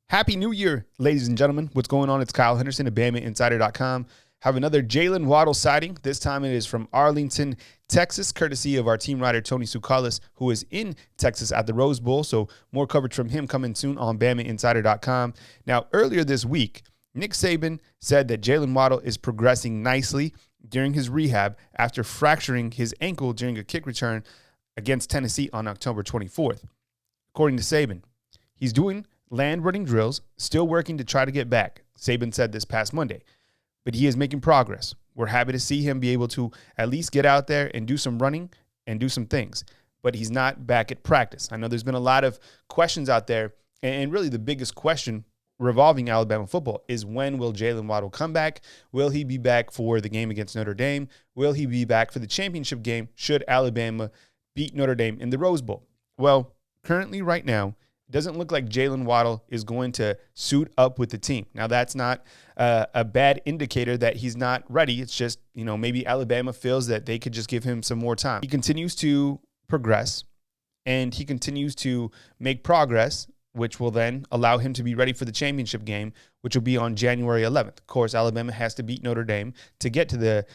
Happy New Year, ladies and gentlemen. What's going on? It's Kyle Henderson of BamaInsider.com. Have another Jaylen Waddle sighting. This time it is from Arlington, Texas, courtesy of our team writer, Tony Tsoukalis, who is in Texas at the Rose Bowl. So more coverage from him coming soon on BamaInsider.com. Now, earlier this week, Nick Saban said that Jaylen Waddle is progressing nicely during his rehab after fracturing his ankle during a kick return against Tennessee on October 24th. According to Saban, he's doing land running drills, still working to try to get back, Saban said this past Monday. But he is making progress. We're happy to see him be able to at least get out there and do some running and do some things. But he's not back at practice. I know there's been a lot of questions out there, and really the biggest question revolving Alabama football is, when will Jaylen Waddle come back? Will he be back for the game against Notre Dame? Will he be back for the championship game should Alabama beat Notre Dame in the Rose Bowl? Well, currently right now, it doesn't look like Jaylen Waddle is going to suit up with the team. Now, that's not a bad indicator that he's not ready. It's just, maybe Alabama feels that they could just give him some more time. He continues to progress, and he continues to make progress, which will then allow him to be ready for the championship game, which will be on January 11th. Of course, Alabama has to beat Notre Dame to get to the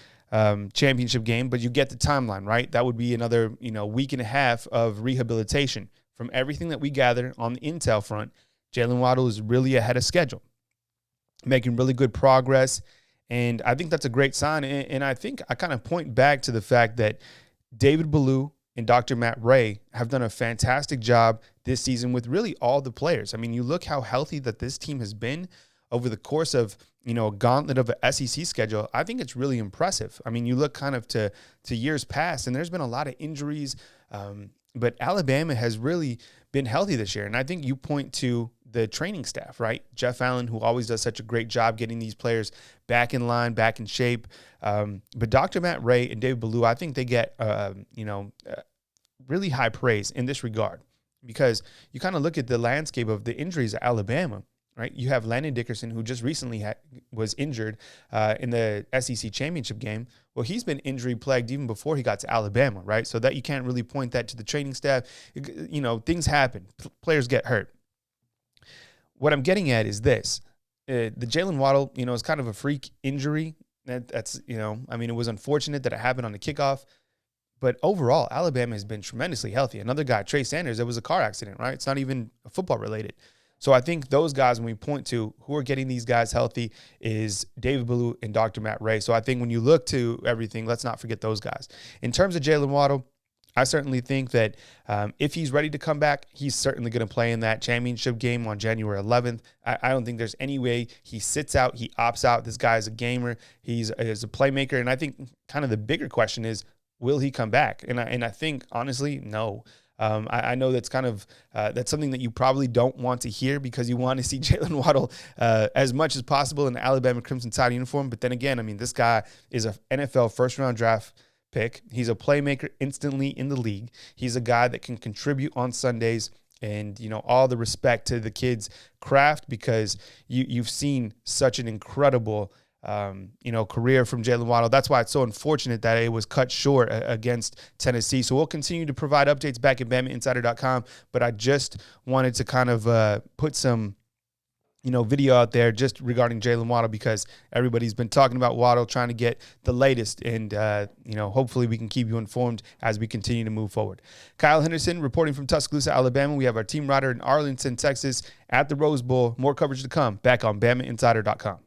championship game, but you get the timeline, right? That would be another, week and a half of rehabilitation. From everything that we gather on the intel front, Jaylen Waddle is really ahead of schedule, making really good progress, and I think that's a great sign. And I think I kind of point back to the fact that David Ballou and Dr. Matt Ray have done a fantastic job this season with really all the players. I mean, you look how healthy that this team has been over the course of, a gauntlet of an SEC schedule. I think it's really impressive. I mean, you look kind of to years past, and there's been a lot of injuries, but Alabama has really been healthy this year. And I think you point to the training staff, right? Jeff Allen, who always does such a great job getting these players back in line, back in shape. But Dr. Matt Ray and David Ballou, I think they get, really high praise in this regard, because you kind of look at the landscape of the injuries at Alabama, right? You have Landon Dickerson, who just recently was injured in the SEC championship game. Well, he's been injury plagued even before he got to Alabama, right? So that you can't really point that to the training staff. Things happen. Players get hurt. What I'm getting at is this. The Jaylen Waddle, is kind of a freak injury. That's it was unfortunate that it happened on the kickoff. But overall, Alabama has been tremendously healthy. Another guy, Trey Sanders, it was a car accident, right? It's not even football related. So I think those guys, when we point to who are getting these guys healthy, is David Ballou and Dr. Matt Ray. So I think when you look to everything, let's not forget those guys. In terms of Jaylen Waddle, I certainly think that if he's ready to come back, he's certainly going to play in that championship game on January 11th. I don't think there's any way he sits out, he opts out. This guy is a gamer. He's a playmaker. And I think kind of the bigger question is, will he come back? And I think, honestly, no. I know that's kind of that's something that you probably don't want to hear, because you want to see Jaylen Waddle as much as possible in the Alabama Crimson Tide uniform. But then again, this guy is an NFL first-round draft pick. He's a playmaker instantly in the league. He's a guy that can contribute on Sundays. And, all the respect to the kid's craft, because you've seen such an incredible career from Jaylen Waddle. That's why it's so unfortunate that it was cut short against Tennessee. So we'll continue to provide updates back at BamaInsider.com. But I just wanted to kind of put some, video out there just regarding Jaylen Waddle, because everybody's been talking about Waddle, trying to get the latest. And, hopefully we can keep you informed as we continue to move forward. Kyle Henderson reporting from Tuscaloosa, Alabama. We have our team writer in Arlington, Texas at the Rose Bowl. More coverage to come back on BamaInsider.com.